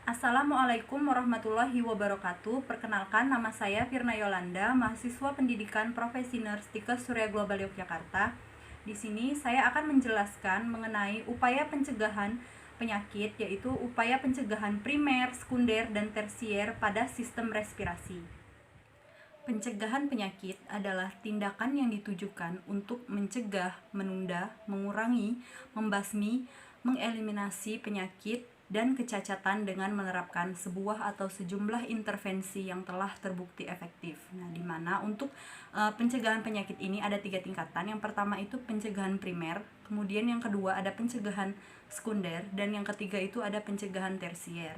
Assalamualaikum warahmatullahi wabarakatuh. Perkenalkan, nama saya Firna Yolanda, mahasiswa pendidikan profesi Nurse Tikes Surya Global Yogyakarta. Di sini saya akan menjelaskan mengenai upaya pencegahan penyakit, yaitu upaya pencegahan primer, sekunder, dan tersier pada sistem respirasi. Pencegahan penyakit adalah tindakan yang ditujukan untuk mencegah, menunda, mengurangi, membasmi, mengeliminasi penyakit dan kecacatan dengan menerapkan sebuah atau sejumlah intervensi yang telah terbukti efektif. Nah, di mana untuk pencegahan penyakit ini ada 3 tingkatan. Yang pertama itu pencegahan primer, kemudian yang kedua ada pencegahan sekunder, dan yang ketiga itu ada pencegahan tersier.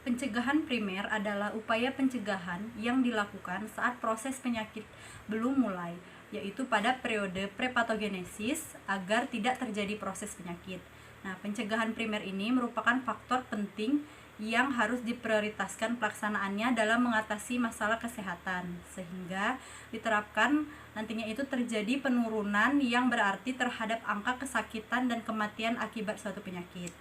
Pencegahan primer adalah upaya pencegahan yang dilakukan saat proses penyakit belum mulai, yaitu pada periode prepatogenesis agar tidak terjadi proses penyakit. Nah, pencegahan primer ini merupakan faktor penting yang harus diprioritaskan pelaksanaannya dalam mengatasi masalah kesehatan, sehingga diterapkan nantinya itu terjadi penurunan yang berarti terhadap angka kesakitan dan kematian akibat suatu penyakit.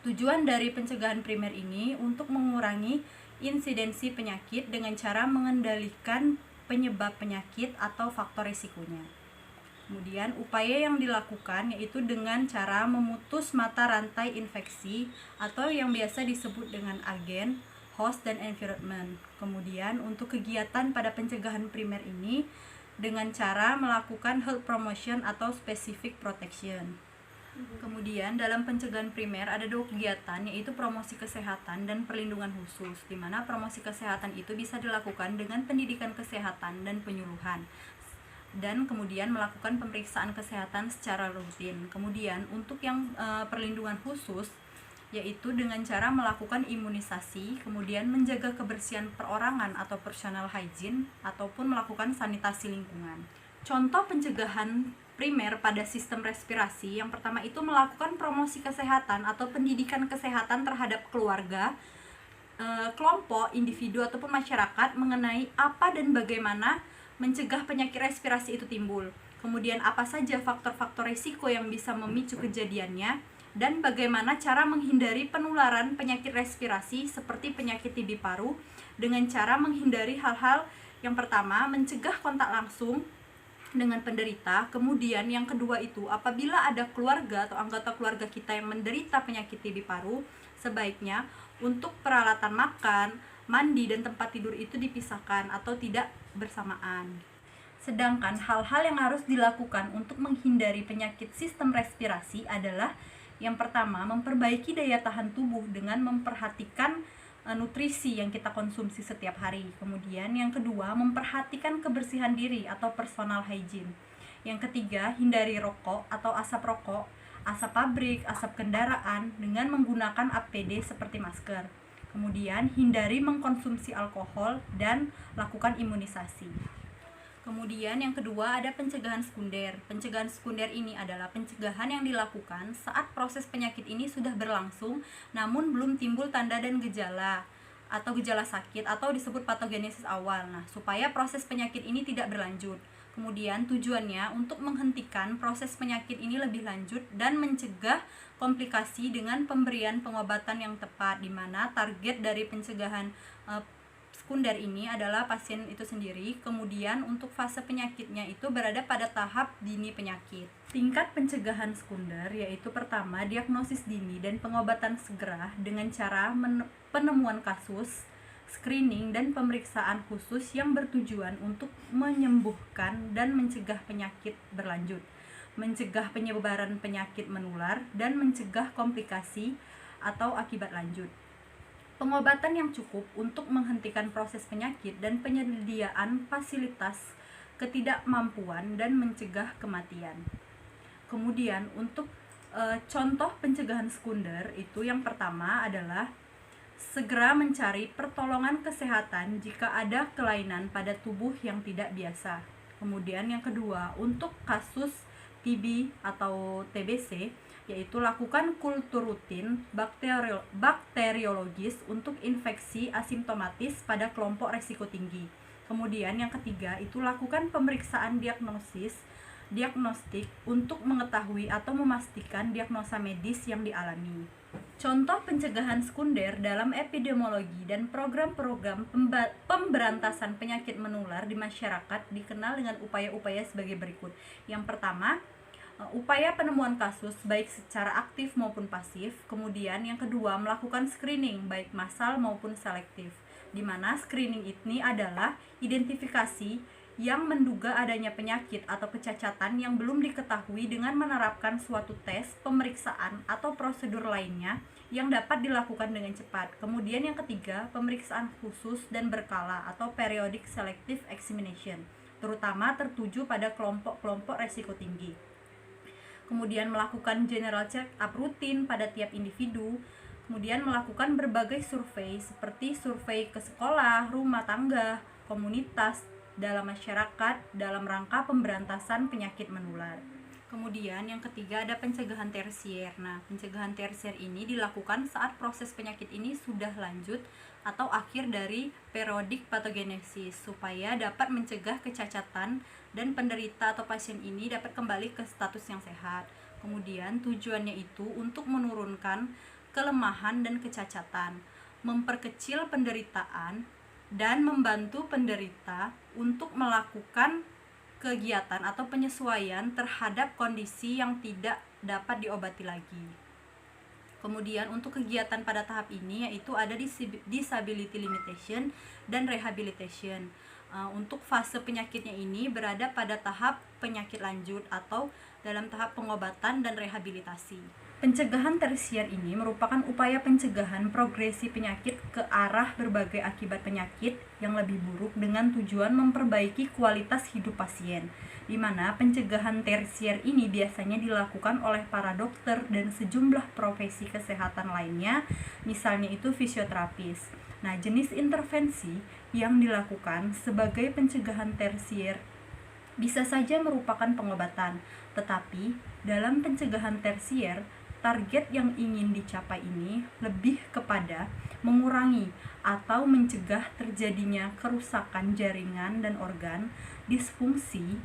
Tujuan dari pencegahan primer ini untuk mengurangi insidensi penyakit dengan cara mengendalikan penyebab penyakit atau faktor risikonya. Kemudian upaya yang dilakukan yaitu dengan cara memutus mata rantai infeksi atau yang biasa disebut dengan agen, host, dan environment. Kemudian untuk kegiatan pada pencegahan primer ini dengan cara melakukan health promotion atau specific protection. Kemudian dalam pencegahan primer ada 2 kegiatan, yaitu promosi kesehatan dan perlindungan khusus, di mana promosi kesehatan itu bisa dilakukan dengan pendidikan kesehatan dan penyuluhan, dan kemudian melakukan pemeriksaan kesehatan secara rutin. Kemudian untuk yang perlindungan khusus yaitu dengan cara melakukan imunisasi, kemudian menjaga kebersihan perorangan atau personal hygiene, ataupun melakukan sanitasi lingkungan. Contoh pencegahan primer pada sistem respirasi, yang pertama itu melakukan promosi kesehatan atau pendidikan kesehatan terhadap keluarga, kelompok, individu, ataupun masyarakat mengenai apa dan bagaimana mencegah penyakit respirasi itu timbul. Kemudian apa saja faktor-faktor risiko yang bisa memicu kejadiannya, dan bagaimana cara menghindari penularan penyakit respirasi seperti penyakit TB paru dengan cara menghindari hal-hal yang pertama mencegah kontak langsung dengan penderita. Kemudian yang kedua itu apabila ada keluarga atau anggota keluarga kita yang menderita penyakit TB paru, sebaiknya untuk peralatan makan, mandi, dan tempat tidur itu dipisahkan atau tidak bersamaan. Sedangkan hal-hal yang harus dilakukan untuk menghindari penyakit sistem respirasi adalah yang pertama, memperbaiki daya tahan tubuh dengan memperhatikan nutrisi yang kita konsumsi setiap hari. Kemudian yang kedua, memperhatikan kebersihan diri atau personal hygiene. Yang ketiga, hindari rokok atau asap rokok, asap pabrik, asap kendaraan dengan menggunakan APD seperti masker. Kemudian hindari mengkonsumsi alkohol dan lakukan imunisasi. Kemudian yang kedua ada pencegahan sekunder. Pencegahan sekunder ini adalah pencegahan yang dilakukan saat proses penyakit ini sudah berlangsung namun belum timbul tanda dan gejala atau gejala sakit atau disebut patogenesis awal. Nah, supaya proses penyakit ini tidak berlanjut. Kemudian tujuannya untuk menghentikan proses penyakit ini lebih lanjut dan mencegah komplikasi dengan pemberian pengobatan yang tepat, di mana target dari pencegahan sekunder ini adalah pasien itu sendiri. Kemudian untuk fase penyakitnya itu berada pada tahap dini penyakit. Tingkat pencegahan sekunder yaitu pertama, diagnosis dini dan pengobatan segera dengan cara penemuan kasus, screening, dan pemeriksaan khusus yang bertujuan untuk menyembuhkan dan mencegah penyakit berlanjut, mencegah penyebaran penyakit menular, dan mencegah komplikasi atau akibat lanjut. Pengobatan yang cukup untuk menghentikan proses penyakit dan penyediaan fasilitas ketidakmampuan dan mencegah kematian. Kemudian untuk contoh pencegahan sekunder itu yang pertama adalah segera mencari pertolongan kesehatan jika ada kelainan pada tubuh yang tidak biasa. Kemudian yang kedua, untuk kasus TB atau TBC yaitu lakukan kultur rutin bakteriologis untuk infeksi asimptomatis pada kelompok risiko tinggi. Kemudian yang ketiga itu lakukan pemeriksaan diagnostik untuk mengetahui atau memastikan diagnosa medis yang dialami. Contoh pencegahan sekunder dalam epidemiologi dan program-program pemberantasan penyakit menular di masyarakat dikenal dengan upaya-upaya sebagai berikut. Yang pertama, upaya penemuan kasus baik secara aktif maupun pasif. Kemudian yang kedua, melakukan screening baik massal maupun selektif, di mana screening ini adalah identifikasi yang menduga adanya penyakit atau kecacatan yang belum diketahui dengan menerapkan suatu tes, pemeriksaan, atau prosedur lainnya yang dapat dilakukan dengan cepat. Kemudian yang ketiga, pemeriksaan khusus dan berkala atau periodic selective examination, terutama tertuju pada kelompok-kelompok resiko tinggi. Kemudian melakukan general check-up rutin pada tiap individu. Kemudian melakukan berbagai survei seperti survei ke sekolah, rumah tangga, komunitas, dalam masyarakat dalam rangka pemberantasan penyakit menular. Kemudian yang ketiga ada pencegahan tersier. Nah, pencegahan tersier ini dilakukan saat proses penyakit ini sudah lanjut atau akhir dari periodik patogenesis supaya dapat mencegah kecacatan dan penderita atau pasien ini dapat kembali ke status yang sehat. Kemudian tujuannya itu untuk menurunkan kelemahan dan kecacatan, memperkecil penderitaan, dan membantu penderita untuk melakukan kegiatan atau penyesuaian terhadap kondisi yang tidak dapat diobati lagi. Kemudian untuk kegiatan pada tahap ini yaitu ada disability limitation dan rehabilitation. Untuk fase penyakitnya ini berada pada tahap penyakit lanjut atau dalam tahap pengobatan dan rehabilitasi. Pencegahan tersier ini merupakan upaya pencegahan progresi penyakit ke arah berbagai akibat penyakit yang lebih buruk dengan tujuan memperbaiki kualitas hidup pasien, di mana pencegahan tersier ini biasanya dilakukan oleh para dokter dan sejumlah profesi kesehatan lainnya, misalnya itu fisioterapis. Nah, jenis intervensi yang dilakukan sebagai pencegahan tersier bisa saja merupakan pengobatan, tetapi dalam pencegahan tersier target yang ingin dicapai ini lebih kepada mengurangi atau mencegah terjadinya kerusakan jaringan dan organ, disfungsi,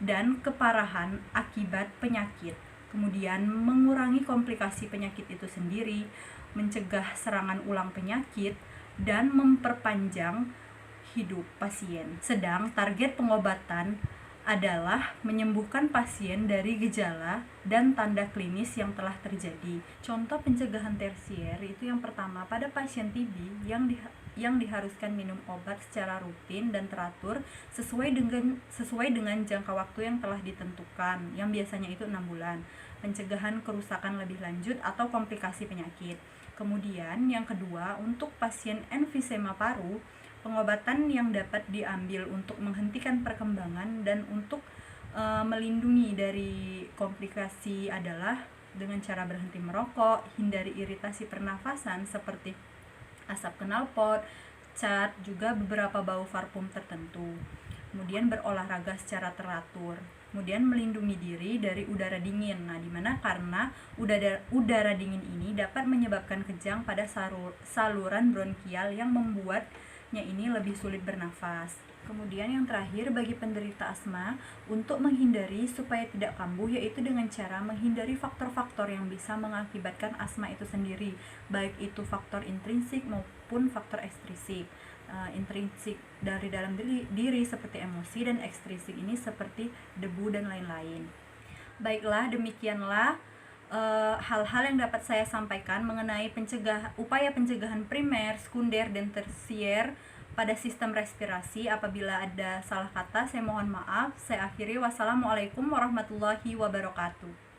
dan keparahan akibat penyakit. Kemudian mengurangi komplikasi penyakit itu sendiri, mencegah serangan ulang penyakit, dan memperpanjang hidup pasien. Sedang target pengobatan adalah menyembuhkan pasien dari gejala dan tanda klinis yang telah terjadi. Contoh pencegahan tersier itu yang pertama pada pasien TB yang diharuskan minum obat secara rutin dan teratur sesuai dengan jangka waktu yang telah ditentukan, yang biasanya itu 6 bulan. Pencegahan kerusakan lebih lanjut atau komplikasi penyakit. Kemudian yang kedua, untuk pasien emfisema paru, pengobatan yang dapat diambil untuk menghentikan perkembangan dan untuk melindungi dari komplikasi adalah dengan cara berhenti merokok, hindari iritasi pernafasan seperti asap knalpot, cat, juga beberapa bau parfum tertentu. Kemudian berolahraga secara teratur. Kemudian melindungi diri dari udara dingin. Nah, dimana karena udara dingin ini dapat menyebabkan kejang pada saluran bronkial yang membuatnya ini lebih sulit bernafas. Kemudian yang terakhir bagi penderita asma, untuk menghindari supaya tidak kambuh yaitu dengan cara menghindari faktor-faktor yang bisa mengakibatkan asma itu sendiri, baik itu faktor intrinsik maupun faktor ekstrinsik. Intrinsik dari dalam diri seperti emosi, dan ekstrinsik ini seperti debu dan lain-lain. Baiklah, demikianlah hal-hal yang dapat saya sampaikan mengenai upaya pencegahan primer, sekunder, dan tersier pada sistem respirasi. Apabila ada salah kata, saya mohon maaf. Saya akhiri. Wassalamualaikum warahmatullahi wabarakatuh.